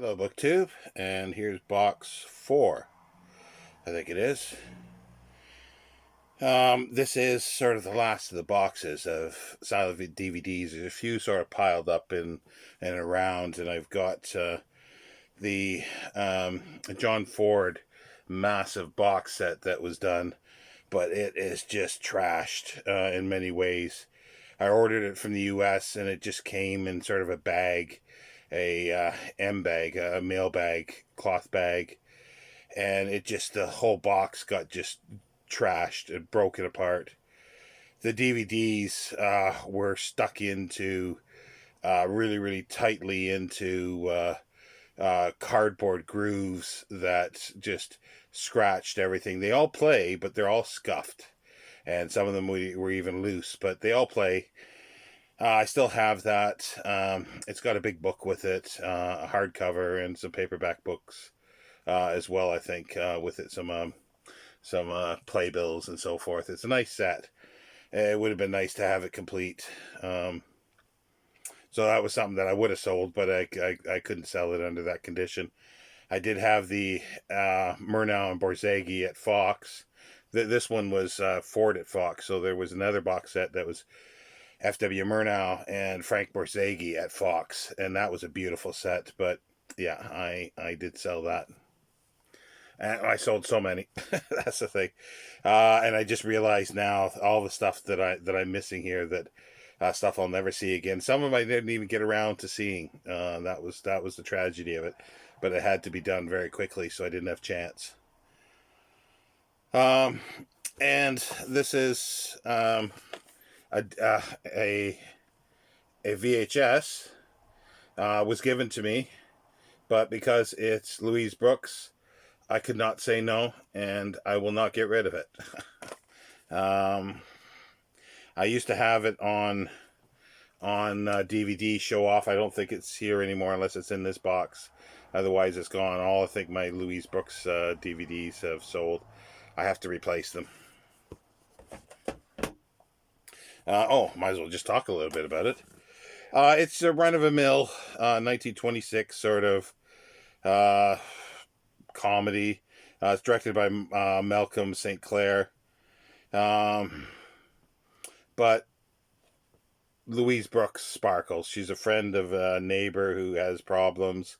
Hello, BookTube, and here's box 4, I think it is. This is sort of the last of the boxes of silent DVDs. There's a few sort of piled up in and around, and I've got the John Ford massive box set that was done, but it is just trashed in many ways. I ordered it from the US, and it just came in sort of a bag, a M bag, a mail bag, cloth bag, and the whole box got just trashed and broken apart. The DVDs were stuck into really tightly into cardboard grooves that just scratched everything. They all play, but they're all scuffed, and some of them were even loose, but they all play. I still have that. It's got a big book with it, a hardcover, and some paperback books as well. I think with it some playbills and so forth. It's a nice set. It would have been nice to have it complete. So that was something that I would have sold, but I couldn't sell it under that condition. I did have the Murnau and Borzage at Fox. This one was Ford at Fox, so there was another box set that was F.W. Murnau and Frank Borzage at Fox, and that was a beautiful set. But yeah, I did sell that. And I sold so many. That's the thing. And I just realized now all the stuff that I'm missing here, that stuff I'll never see again. Some of them I didn't even get around to seeing. That was the tragedy of it. But it had to be done very quickly, so I didn't have a chance. And this is a VHS was given to me, but because it's Louise Brooks, I could not say no, and I will not get rid of it. I used to have it on DVD show off. I don't think it's here anymore unless it's in this box. Otherwise, it's gone. All I think my Louise Brooks DVDs have sold. I have to replace them. Might as well just talk a little bit about it. It's a run-of-the-mill 1926 sort of comedy. It's directed by Malcolm St. Clair. But Louise Brooks sparkles. She's a friend of a neighbor who has problems.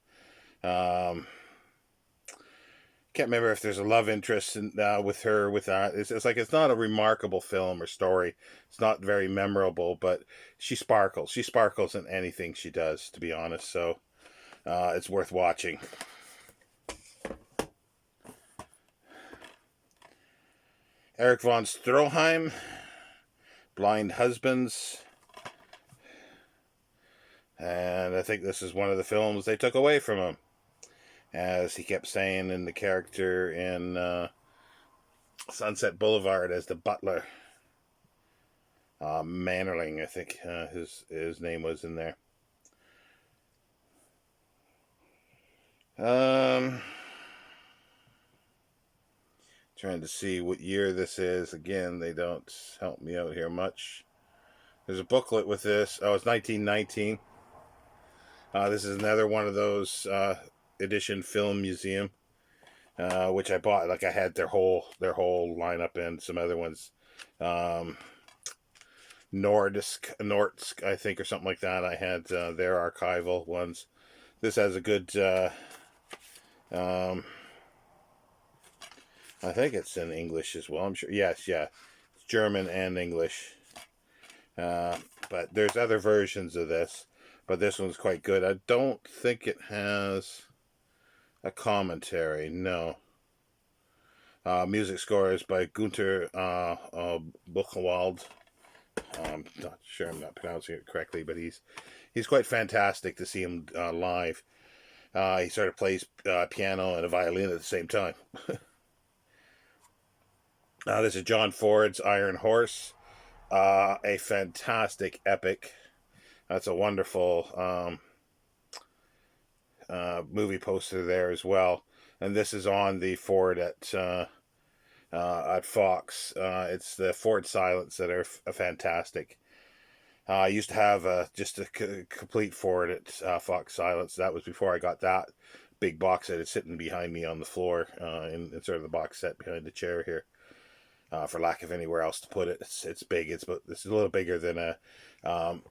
Can't remember if there's a love interest with her. It's like it's not a remarkable film or story. It's not very memorable, but she sparkles. She sparkles in anything she does, to be honest. So it's worth watching. Erich von Stroheim, Blind Husbands. And I think this is one of the films they took away from him, as he kept saying in the character in Sunset Boulevard as the butler. Mannerling, I think his name was in there. Trying to see what year this is. Again, they don't help me out here much. There's a booklet with this. Oh, it's 1919. This is another one of those edition film museum, which I bought. Like I had their whole lineup, and some other ones. Nordisk, I think, or something like that. I had their archival ones. This has a good. I think it's in English as well. I'm sure. Yes, yeah, it's German and English. But there's other versions of this, but this one's quite good. I don't think it has a commentary. No. Music score is by Gunther Buchwald. I'm not sure I'm not pronouncing it correctly, but he's quite fantastic to see him live. He sort of plays piano and a violin at the same time. This is John Ford's Iron Horse, a fantastic epic. That's a wonderful movie poster there as well. And this is on the Ford at Fox. It's the Ford Silents that are fantastic. I used to have just a complete Ford at Fox Silence. That was before I got that big box set. It's sitting behind me on the floor in sort of the box set behind the chair here. For lack of anywhere else to put it, it's big. It's a little bigger than a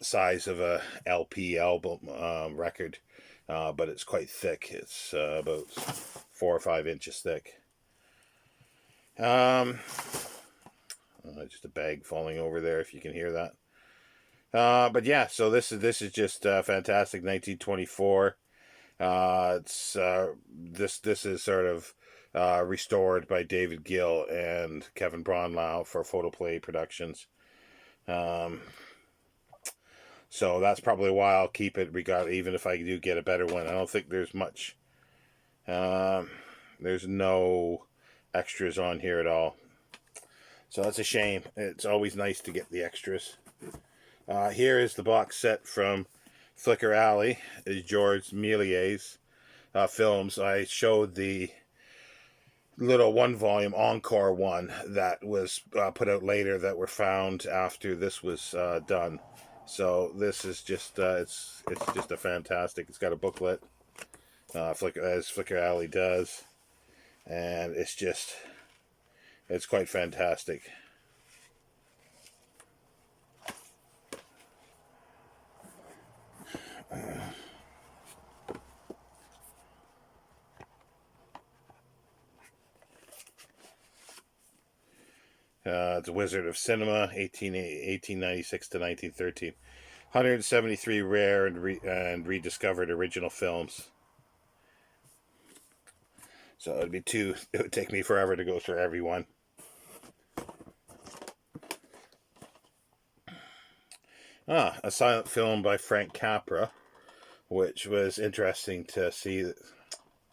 size of a LP album record, but it's quite thick. It's about 4 or 5 inches thick. Just a bag falling over there, if you can hear that. But yeah, so this is just fantastic. 1924. This is sort of restored by David Gill and Kevin Bronlau for Photoplay Productions. So that's probably why I'll keep it, even if I do get a better one. I don't think there's much. There's no extras on here at all. So that's a shame. It's always nice to get the extras. Here is the box set from Flicker Alley, is George Méliès's films. I showed the little one-volume Encore one that was put out later that were found after this was done. So this is just it's just a fantastic. It's got a booklet, as Flicker Alley does, and it's quite fantastic. It's a Wizard of Cinema, 1896 to 1913. 173 rare and rediscovered original films. So it would take me forever to go through every one. A silent film by Frank Capra, which was interesting to see the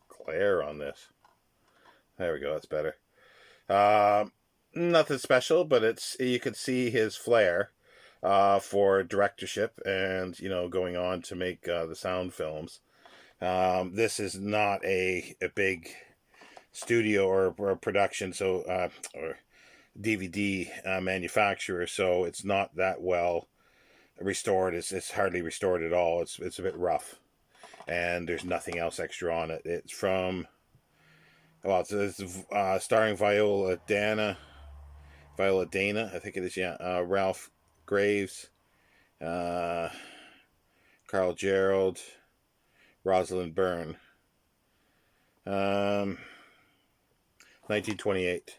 glare on this. There we go, that's better. Nothing special, but you could see his flair for directorship and, going on to make the sound films. This is not a big studio or production, or DVD manufacturer, so it's not that well restored. It's hardly restored at all. It's a bit rough, and there's nothing else extra on it. It's from, well, it's starring Viola Dana, I think it is, yeah. Ralph Graves, Carl Gerald, Rosalind Byrne. 1928.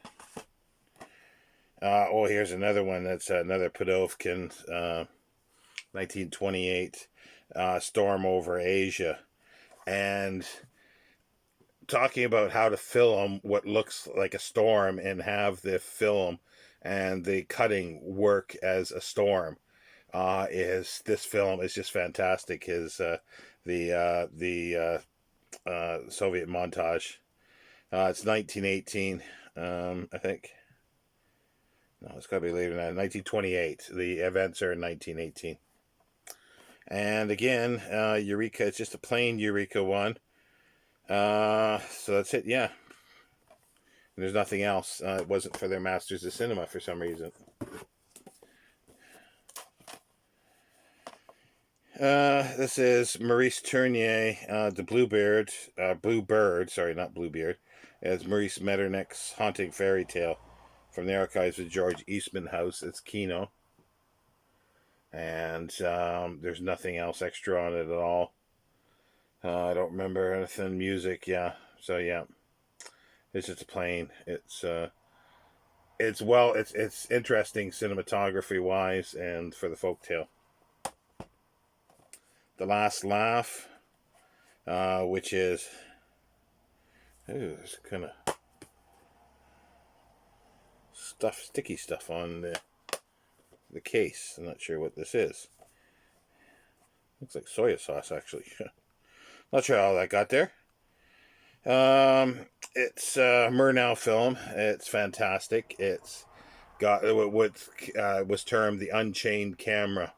Here's another one. That's another Pudovkin. 1928. Storm Over Asia. And talking about how to film what looks like a storm and have the film and the cutting work as a storm, this film is just fantastic. The Soviet montage. It's 1918, I think. No, it's got to be later than that. 1928. The events are in 1918. And again, Eureka. It's just a plain Eureka one. So that's it, yeah. And there's nothing else. It wasn't for their Masters of Cinema for some reason. This is Maurice Tournier, the Bluebird, sorry, not Bluebeard, as Maurice Metternich's Haunting Fairy Tale from the archives of George Eastman House. It's Kino. And there's nothing else extra on it at all. I don't remember anything. Music, yeah. So yeah, it's just a plain. It's interesting cinematography wise and for the folktale. The Last Laugh, which is, there's kind of sticky stuff on the case. I'm not sure what this is. Looks like soy sauce, actually. Not sure how that got there. It's a Murnau film. It's fantastic. It's got what was termed the unchained camera.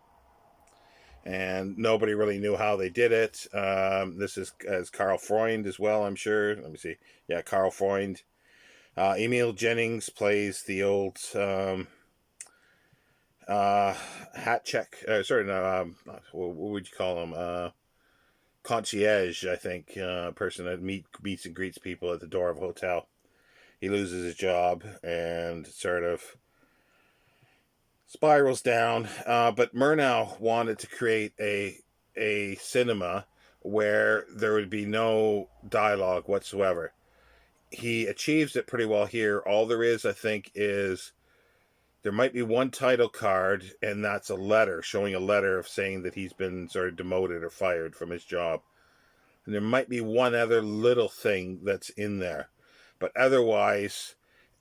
And nobody really knew how they did it. This is as Carl Freund as well, I'm sure. Let me see. Yeah, Carl Freund. Emil Jennings plays the old uh, hat check. Sorry, no, what would you call them? Concierge, I think. Person that meets and greets people at the door of a hotel. He loses his job and sort of spirals down. But Murnau wanted to create a cinema where there would be no dialogue whatsoever. He achieves it pretty well here. All there is, I think, is there might be one title card, and that's a letter showing a letter of saying that he's been sort of demoted or fired from his job. And there might be one other little thing that's in there, but otherwise,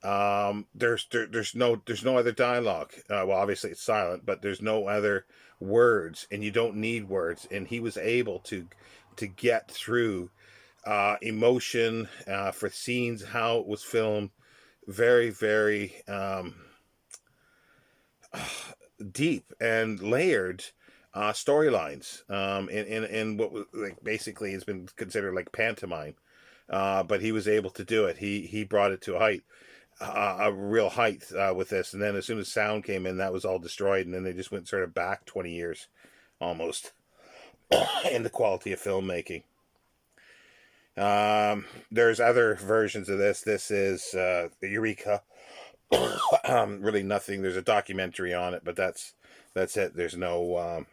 there's no other dialogue. Well, obviously it's silent, but there's no other words, and you don't need words. And he was able to get through emotion for scenes, how it was filmed, very very deep and layered storylines in what was like basically has been considered like pantomime. But he was able to do it. He brought it to a real height with this. And then as soon as sound came in, that was all destroyed. And then they just went sort of back 20 years almost in the quality of filmmaking. There's other versions of this. This is Eureka. Really nothing. There's a documentary on it, but that's it. There's no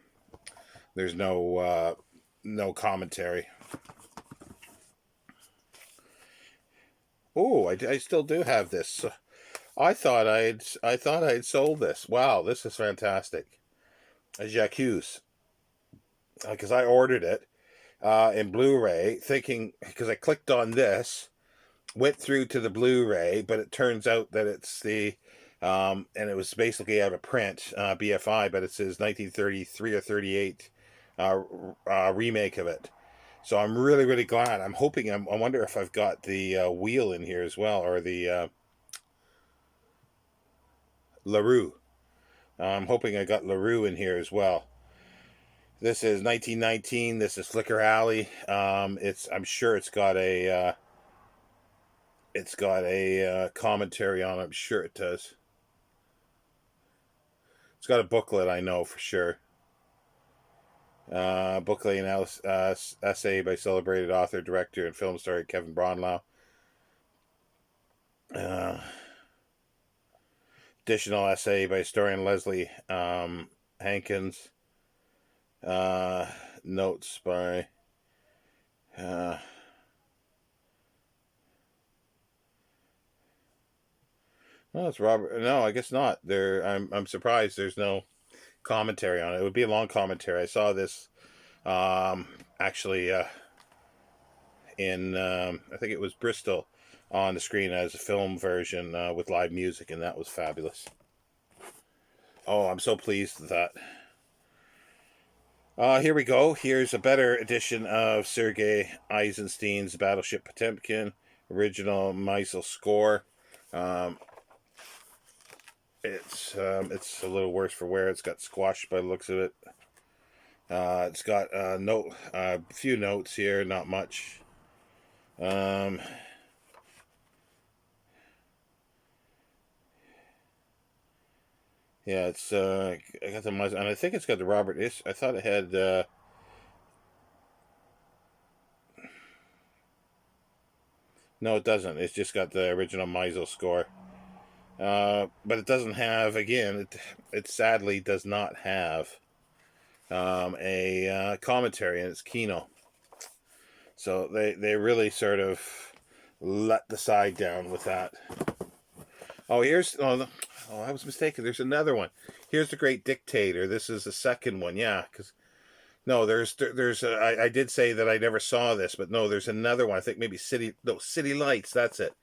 commentary. Oh, I still do have this. I thought I'd sold this. Wow, this is fantastic. A Jacques, because I ordered it in Blu-ray, thinking because I clicked on this, went through to the Blu-ray, but it turns out that it's the and it was basically out of print, BFI, but it says 1933 or 38 remake of it. So I'm really, really glad. I'm hoping. I wonder if I've got the wheel in here as well, or the LaRue. I'm hoping I got LaRue in here as well. This is 1919. This is Flicker Alley. It's. I'm sure it's got a commentary on it. I'm sure it does. It's got a booklet. I know for sure. Booklet and essay by celebrated author, director, and film star Kevin Bronlau. Additional essay by historian Leslie Hankins. Notes by no, it's Robert. No, I guess not. I'm surprised. There's no commentary on it. It would be a long commentary. I saw this actually in I think it was Bristol on the screen as a film version with live music, and that was fabulous. Oh, I'm so pleased with that. Here we go. Here's a better edition of Sergei Eisenstein's Battleship Potemkin, original Meisel score. It's a little worse for wear. It's got squashed by the looks of it. It's got a few notes here, not much. Yeah, it's I got the and I think it's got the Robert. I thought it had. No, it doesn't. It's just got the original Meisel score. But it doesn't have. Again, it sadly does not have a commentary in its Kino. So they really sort of let the side down with that. Oh, I was mistaken. There's another one. Here's The Great Dictator. This is the second one. Yeah, because no, I did say that I never saw this, but no, there's another one. I think maybe City Lights. That's it.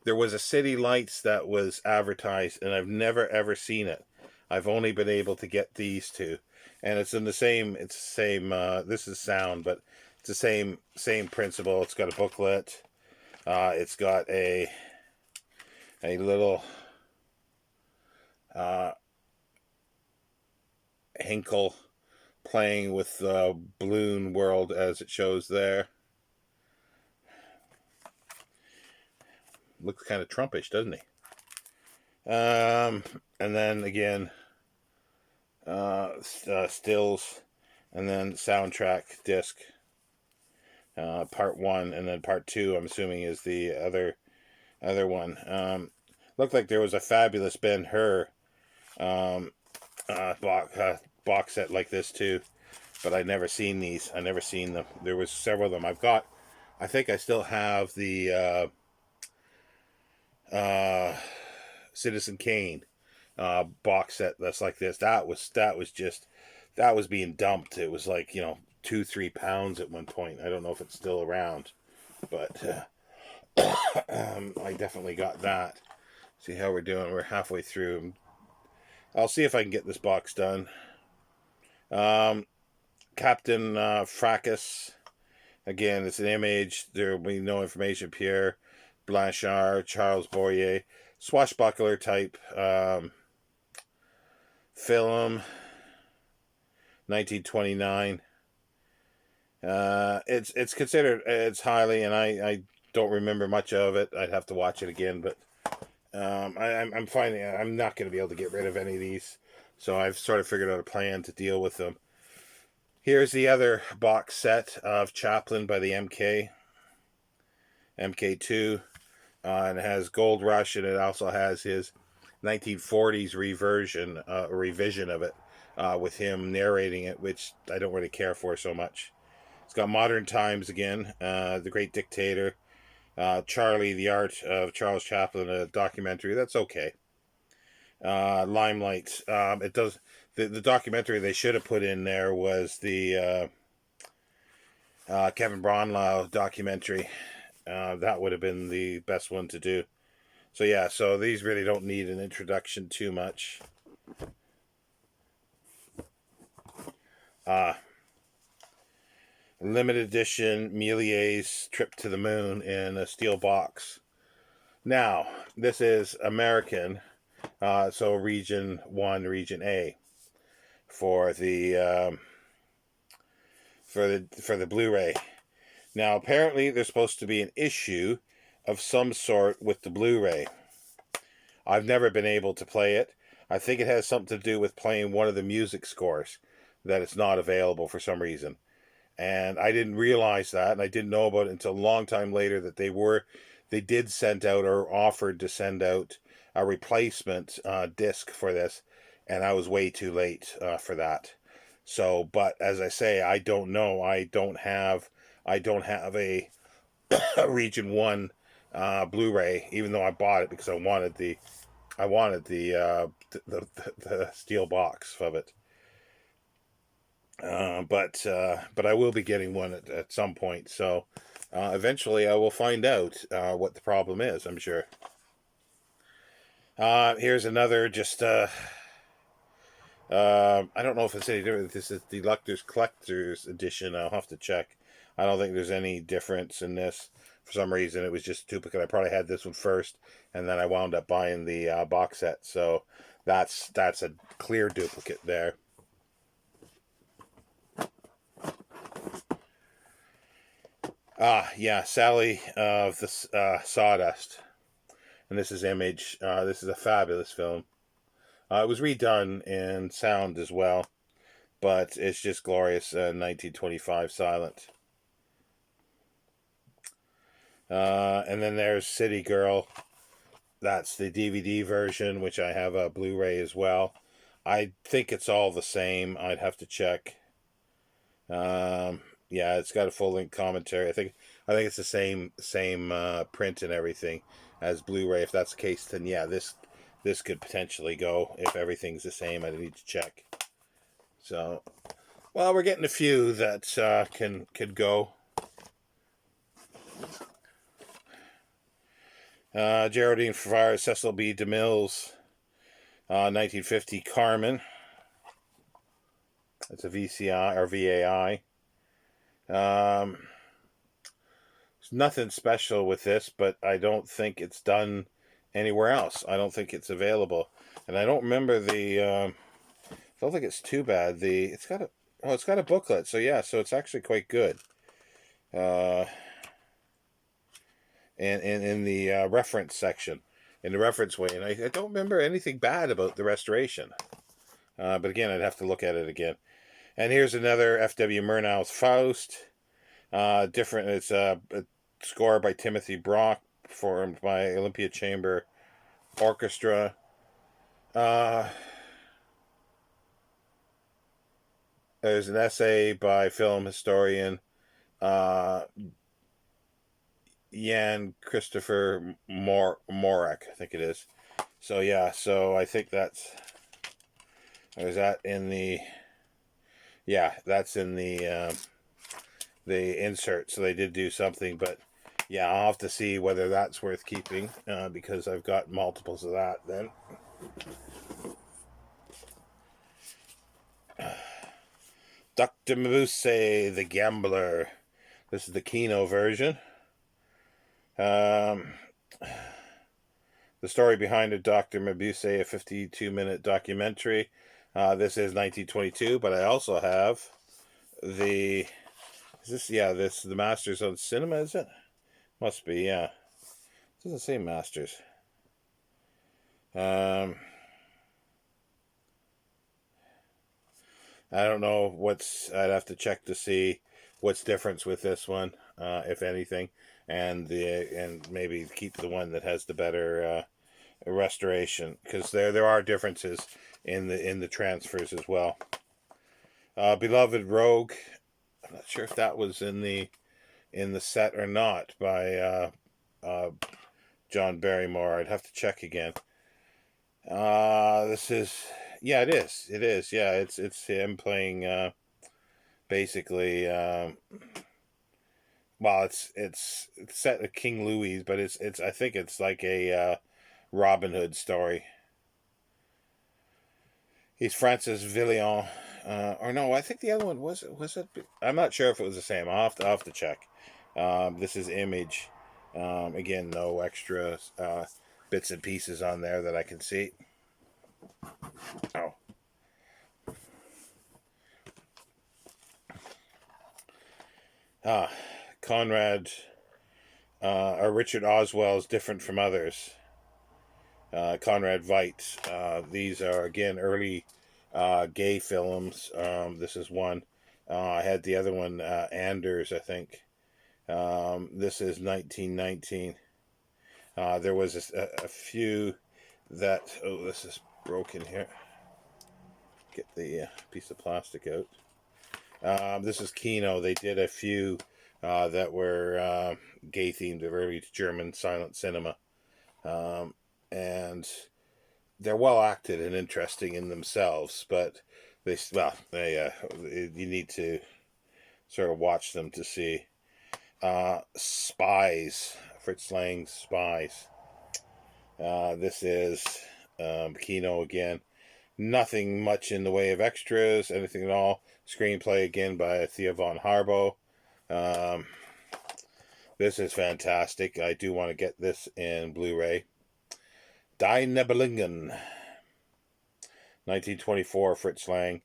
There was a City Lights that was advertised, and I've never ever seen it. I've only been able to get these two, and it's in the same. It's the same. This is sound, but it's the same principle. It's got a booklet. It's got a little Hinkle playing with the balloon world as it shows there. Looks kind of Trumpish, doesn't he? And then again, stills, and then soundtrack disc, part one, and then part two, I'm assuming, is the other one. Looked like there was a fabulous Ben-Hur um, box set like this too, but I never seen these. I never seen them. There was several of them. I think I still have the Citizen Kane box set that's like this. That was being dumped. It was like 2-3 pounds at one point. I don't know if it's still around, but I definitely got that. See how we're doing. We're halfway through. I'll see if I can get this box done. Captain Fracas. Again, it's an image. There will be no information. Pierre Blanchard, Charles Boyer, swashbuckler type film, 1929. It's considered, it's highly, and I don't remember much of it. I'd have to watch it again, but I'm finding I'm not going to be able to get rid of any of these, so I've sort of figured out a plan to deal with them. Here's the other box set of Chaplin by the MK2, and it has Gold Rush, and it also has his 1940s revision of it, with him narrating it, which I don't really care for so much. It's got Modern Times again, The Great Dictator, Charlie, The Art of Charles Chaplin, a documentary. That's okay. Limelight. It does. The documentary they should have put in there was the Kevin Bronlau documentary. That would have been the best one to do. So yeah, so these really don't need an introduction too much. Limited edition Méliès Trip to the Moon in a steel box. Now, this is American, so Region 1, Region A for the Blu-ray. Now, apparently, there's supposed to be an issue of some sort with the Blu-ray. I've never been able to play it. I think it has something to do with playing one of the music scores, that it's not available for some reason. And I didn't realize that, and I didn't know about it until a long time later that they did send out, or offered to send out, a replacement disc for this, and I was way too late for that. So, but as I say, I don't know. I don't have a Region 1 Blu-ray, even though I bought it because I wanted the steel box of it. But I will be getting one at some point. So eventually I will find out what the problem is, I'm sure. Here's another just I don't know if it's any different. This is the Collector's Edition. I'll have to check. I don't think there's any difference in this. For some reason, it was just a duplicate. I probably had this one first, and then I wound up buying the box set. So that's a clear duplicate there. Yeah, Sally of the Sawdust. And this is Image. This is a fabulous film. It was redone in sound as well, but it's just glorious. 1925 silent. And then there's City Girl. That's the DVD version, which I have a Blu-ray as well. I think it's all the same. I'd have to check. Yeah, it's got a full-length commentary. I think it's the same print and everything as Blu-ray. If that's the case, then yeah, this could potentially go. If everything's the same, I need to check. So, well, we're getting a few that could go. Geraldine Farrar, Cecil B. DeMille's 1950 Carmen. It's a VCI or VAI. There's nothing special with this, but I don't think it's done anywhere else. I don't think it's available, and I don't remember I don't think it's too bad. It's got a booklet, so yeah, so it's actually quite good. And in the reference section, in the reference way, and I don't remember anything bad about the restoration. But again, I'd have to look at it again. And here's another F.W. Murnau's Faust. Different. It's a score by Timothy Brock, performed by Olympia Chamber Orchestra. There's an essay by film historian uh, Jan Christopher Morak, I think it is. So yeah, so I think is that in the, yeah, that's in the insert. So they did do something, but yeah, I'll have to see whether that's worth keeping, because I've got multiples of that then. Dr. Mabuse, the Gambler. This is the Kino version. The story behind it, Dr. Mabuse, a 52-minute documentary. This is 1922, but I also have the, is this, yeah, this is the Masters on Cinema, is it? Must be, yeah. It doesn't say Masters. I don't know I'd have to check to see what's difference with this one, if anything, and maybe keep the one that has the better restoration, because there are differences in the transfers as well. Beloved Rogue, I'm not sure if that was in the set or not, by John Barrymore. I'd have to check again. This is, yeah, it is, yeah, it's him playing basically, well, it's set at King Louis, but it's I think it's like a Robin Hood story. He's Francis Villion, or no, I think the other one was it. I'm not sure if it was the same. I'll have to check. This is Image. Again, no extra bits and pieces on there that I can see. Oh. Conrad, or Richard Oswell is different from others. Conrad Veidt. These are, again, early gay films. This is one. I had the other one, Anders, I think. This is 1919. There was a few that... Oh, this is broken here. Get the piece of plastic out. This is Kino. They did a few that were gay-themed of early German silent cinema. And they're well acted and interesting in themselves, but you need to sort of watch them to see. Spies, Fritz Lang's Spies. This is Kino again. Nothing much in the way of extras, anything at all. Screenplay again by Thea von Harbo. This is fantastic. I do want to get this in Blu-ray. Die Nebelungen, 1924, Fritz Lang.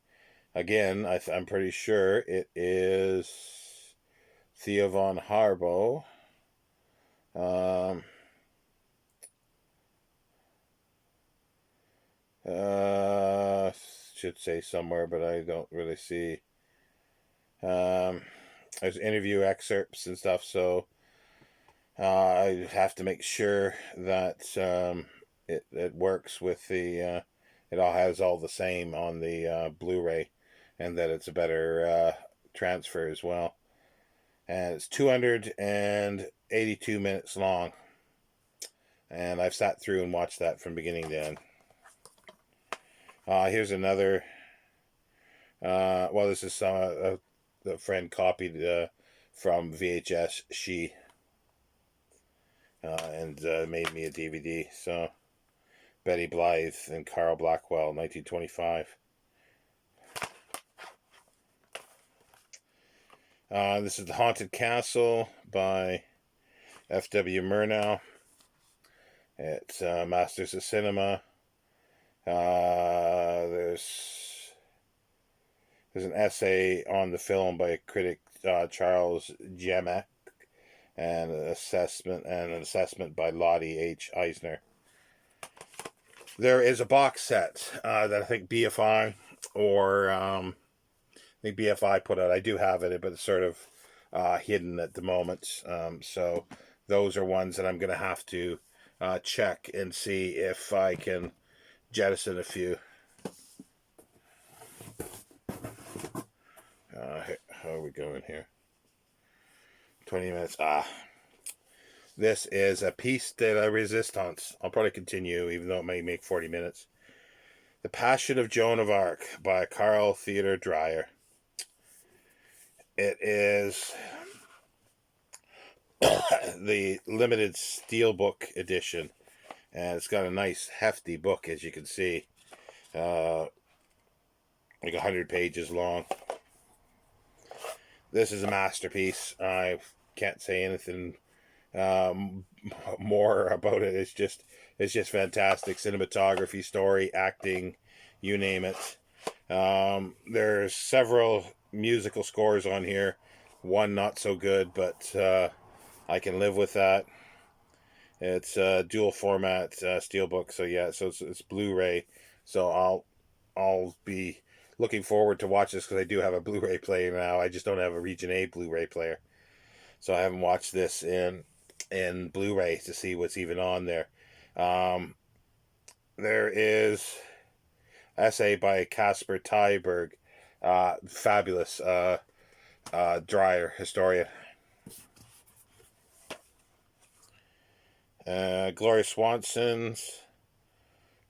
Again, I'm pretty sure it is Thea von Harbo. Should say somewhere, but I don't really see. There's interview excerpts and stuff, so I have to make sure that it works with the it all has all the same on the Blu-ray, and that it's a better transfer as well. And it's 282 minutes long, and I've sat through and watched that from beginning to end. Here's another. Well, this is a friend copied from VHS. She and made me a DVD. So, Betty Blythe and Carl Blackwell, 1925. This is The Haunted Castle by F.W. Murnau. It's Masters of Cinema. There's an essay on the film by critic Charles Jemek, and an assessment by Lottie H. Eisner. There is a box set that I think BFI or I think BFI put out. I do have it, but it's sort of hidden at the moment. So those are ones that I'm going to have to check and see if I can jettison a few. How are we going here? 20 minutes. This is a piece de la resistance. I'll probably continue, even though it may make 40 minutes. The Passion of Joan of Arc by Carl Theodor Dreyer. It is the limited steelbook edition, and it's got a nice hefty book, as you can see, like 100 pages long. This is a masterpiece. I can't say anything more about it. It's just fantastic. Cinematography, story, acting, you name it. There's several musical scores on here. One not so good, but I can live with that. It's dual format steelbook, so yeah, so it's Blu-ray. So I'll be looking forward to watch this because I do have a Blu-ray player now. I just don't have a Region A Blu-ray player, so I haven't watched this in Blu-ray to see what's even on there. There is essay by Casper Tyberg, fabulous Dreyer historian. Gloria Swanson's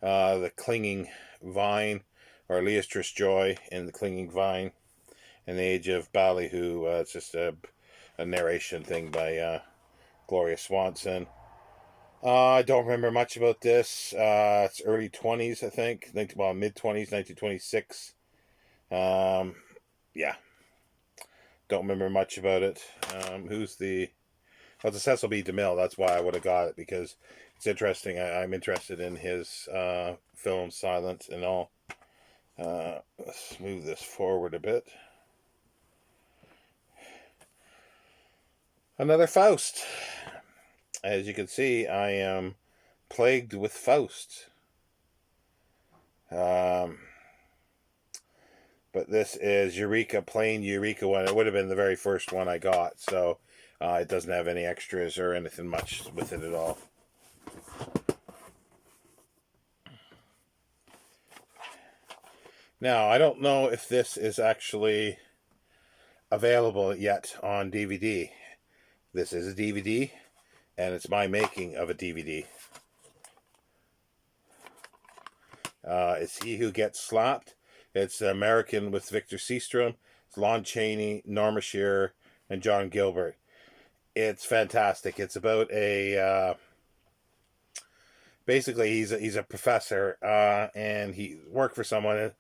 The Clinging Vine, or Leastrice Joy in The Clinging Vine, in the Age of Ballyhoo. It's just a narration thing by Gloria Swanson. I don't remember much about this. It's early 20s, I think. Well, mid-20s, 1926. Yeah. Don't remember much about it. Who's the... Well, it's Cecil B. DeMille. That's why I would have got it, because it's interesting. I'm interested in his film Silence and all. Let's move this forward a bit. Another Faust. As you can see, I am plagued with Faust. But this is Eureka, plain Eureka one. It would have been the very first one I got, so it doesn't have any extras or anything much with it at all. Now, I don't know if this is actually available yet on DVD. This is a DVD, and it's my making of a DVD. It's He Who Gets Slapped. It's American with Victor Seastrom. It's Lon Chaney, Norma Shearer, and John Gilbert. It's fantastic. It's about a... basically, he's a professor, and he worked for someone.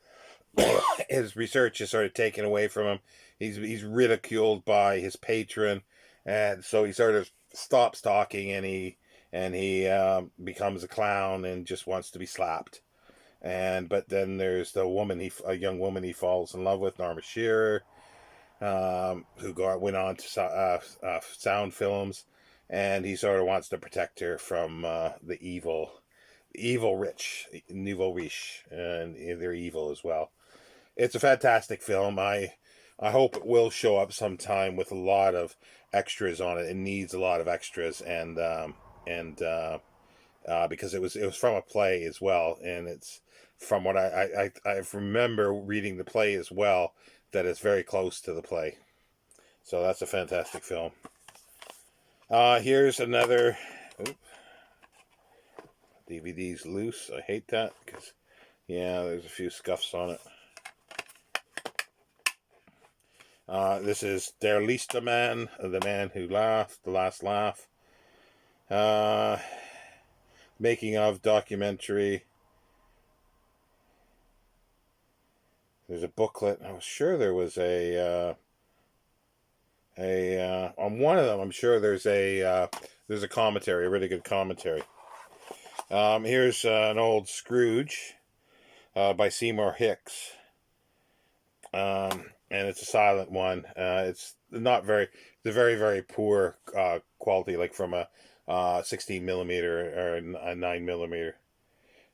His research is sort of taken away from him. He's ridiculed by his patron, and so he sort of stops talking, and he becomes a clown and just wants to be slapped. But then there's the woman, a young woman he falls in love with, Norma Shearer, who went on to sound films, and he sort of wants to protect her from the evil rich, nouveau riche, and they're evil as well. It's a fantastic film. I hope it will show up sometime with a lot of extras on it. It needs a lot of extras, and because it was from a play as well, and it's from what I remember reading the play as well, that it's very close to the play. So that's a fantastic film. Here's another... DVD's loose. I hate that because, yeah, there's a few scuffs on it. This is Der letzte Mann, The Man Who Laughed, The Last Laugh. Making of documentary. There's a booklet. I was sure there was on one of them. I'm sure there's a commentary, a really good commentary. Here's an old Scrooge by Seymour Hicks. And it's a silent one. It's not very, the very, very poor quality, like from a 16 millimeter or a 9 millimeter.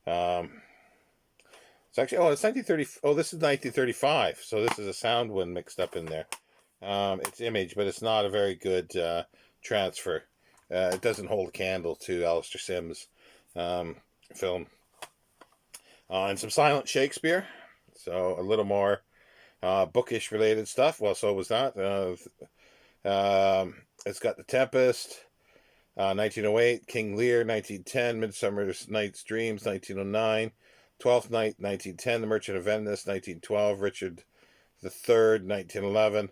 It's actually, oh, it's 1930. Oh, this is 1935. So this is a sound one mixed up in there. It's Image, but it's not a very good transfer. It doesn't hold a candle to Alistair Sim's film. And some silent Shakespeare. So a little more bookish related stuff. Well, so was that. It's got The Tempest, 1908, King Lear, 1910, Midsummer Night's Dreams, 1909, Twelfth Night, 1910, The Merchant of Venice, 1912, Richard III, 1911,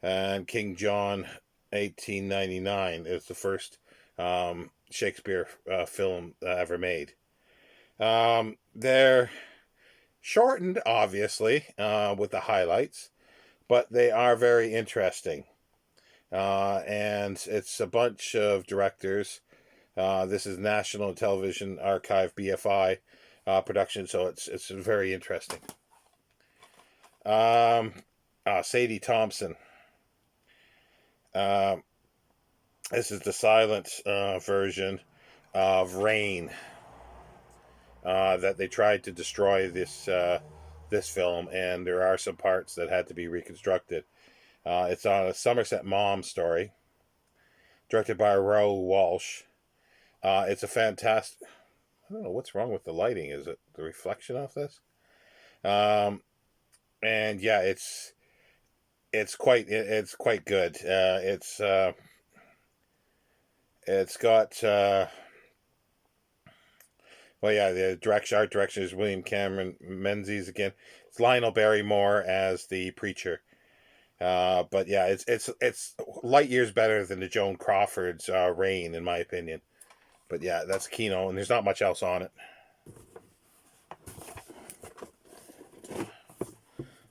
and King John, 1899. It's the first Shakespeare film ever made. They're shortened, obviously, with the highlights, but they are very interesting. And it's a bunch of directors. This is National Television Archive BFI production, so it's very interesting. Sadie Thompson. This is the silent version of Rain that they tried to destroy this film, and there are some parts that had to be reconstructed. It's on a Somerset Maugham story, directed by Raoul Walsh. It's a fantastic. I don't know what's wrong with the lighting. Is it the reflection off this? And yeah, it's quite good. It's got well, yeah, the art direction is William Cameron Menzies again. It's Lionel Barrymore as the preacher. But yeah, it's light years better than the Joan Crawford's Rain, in my opinion. But yeah, that's Kino, and there's not much else on it.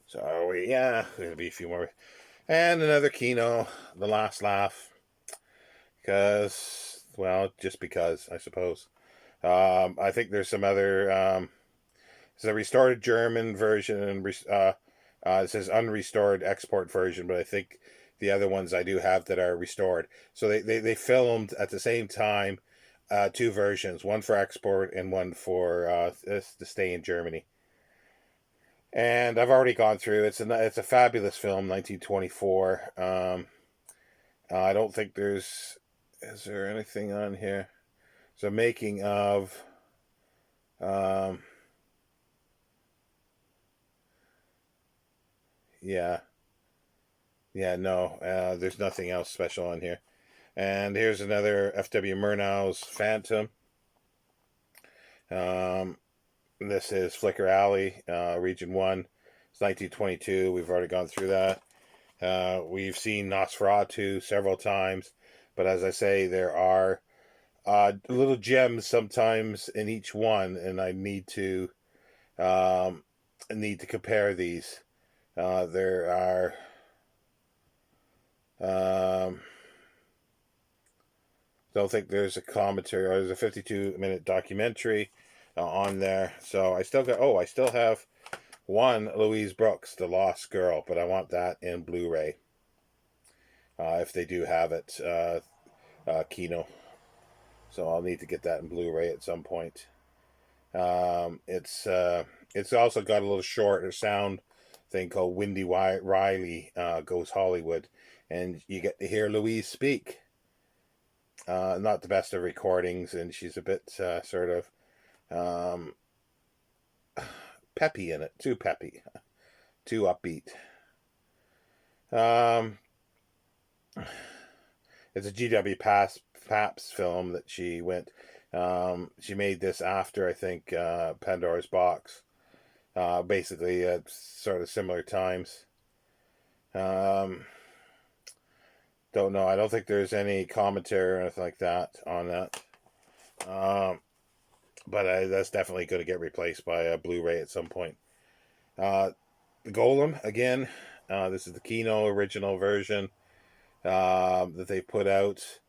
So yeah, there'll be a few more, and another Kino, The Last Laugh, because, well, just because, I suppose. I think there's some other. It's a restored German version, and it says unrestored export version, but I think the other ones I do have that are restored. So they filmed at the same time two versions, one for export and one for to stay in Germany. And I've already gone through. It's a fabulous film, 1924. I don't think is there anything on here? So making of. Yeah. Yeah, no, there's nothing else special on here. And here's another F.W. Murnau's Phantom. This is Flicker Alley, Region 1. It's 1922. We've already gone through that. We've seen Nosferatu several times. But as I say, there are little gems sometimes in each one, and I need to compare these. There are don't think there's a commentary, or there's a 52-minute documentary on there. So I still have one Louise Brooks, The Lost Girl, but I want that in Blu-ray. If they do have it, Kino. So I'll need to get that in Blu-ray at some point. It's also got a little short or sound thing called Windy Riley Goes Hollywood, and you get to hear Louise speak. Not the best of recordings, and she's a bit sort of peppy in it. Too peppy. Too upbeat. It's a G.W. Pabst film that she went. She made this after, I think, Pandora's Box. Basically, at sort of similar times. Don't know. I don't think there's any commentary or anything like that on that. But that's definitely going to get replaced by a Blu-ray at some point. The Golem, again. This is the Kino original version that they put out.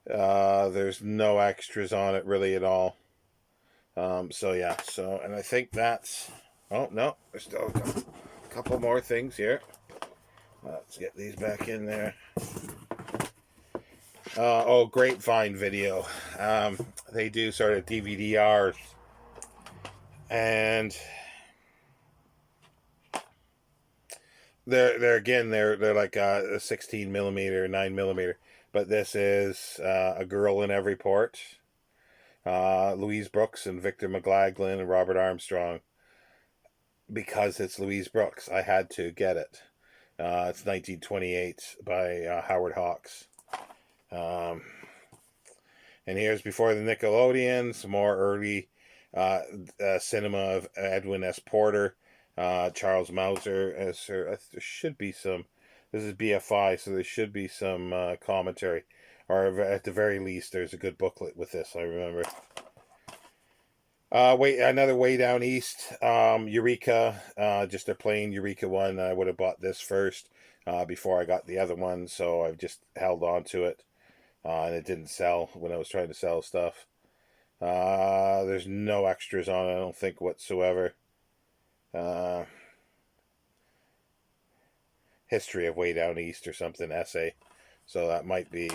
There's no extras on it really at all. So yeah. And I think that's... Oh, no. There's still a couple more things here. Let's get these back in there. Grapevine video. They do sort of DVDRs And they're like a 16 millimeter, 9 millimeter, but this is A Girl in Every Port. Louise Brooks and Victor McLaglen and Robert Armstrong. Because it's Louise Brooks, I had to get it. It's 1928 by Howard Hawks. Um, and here's before the Nickelodeon, some more early cinema of Edwin S. Porter, Charles Mauser. There should be some. This is BFI, so there should be some commentary, or at the very least, there's a good booklet with this. I remember. Another Way Down East, Eureka, just a plain Eureka one. I would have bought this first before I got the other one, so I've just held on to it, and it didn't sell when I was trying to sell stuff. There's no extras on it, I don't think, whatsoever. History of Way Down East or something, essay. So that might be,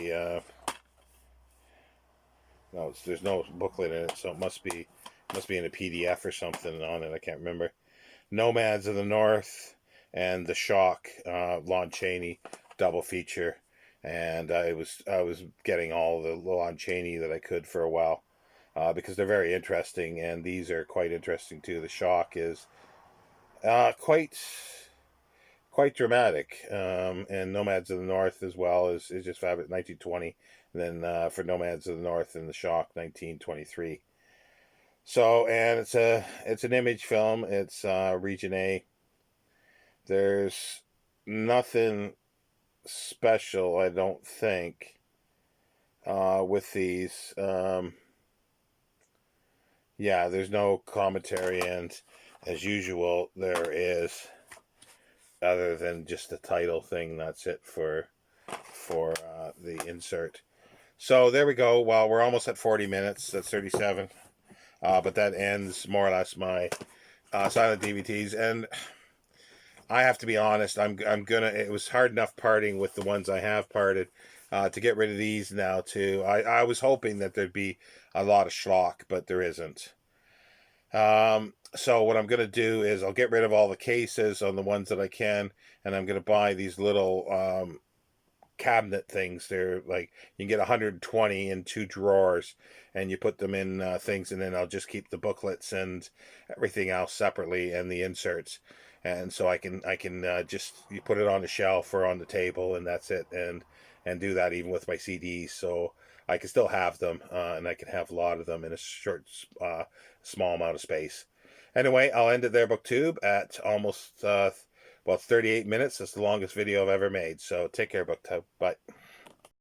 no, there's no booklet in it, so it must be in a PDF or something on it. I can't remember. Nomads of the North and The Shock, Lon Chaney double feature, and I was getting all the Lon Chaney that I could for a while, because they're very interesting, and these are quite interesting too. The Shock is quite dramatic, and Nomads of the North as well is just fabulous. 1920, and then for Nomads of the North and The Shock, 1923. So, and it's an image film. It's Region A. There's nothing special, I don't think, with these. Yeah, there's no commentary, and as usual, there is, other than just the title thing. That's it for the insert. So there we go. Well, we're almost at 40 minutes. That's 37. But that ends more or less my silent DVDs, and I have to be honest. I'm gonna. It was hard enough parting with the ones I have parted to get rid of these now too. I was hoping that there'd be a lot of schlock, but there isn't. So what I'm gonna do is I'll get rid of all the cases on the ones that I can, and I'm gonna buy these little cabinet things. They're like, you can get 120 in 2 drawers, and you put them in things, and then I'll just keep the booklets and everything else separately, and the inserts, and so I can just, you put it on the shelf or on the table, and that's it, and do that even with my CDs, so I can still have them, and I can have a lot of them in a short small amount of space. Anyway, I'll end it there, BookTube, at almost 38 minutes. That's the longest video I've ever made. So take care, BookTube. Bye.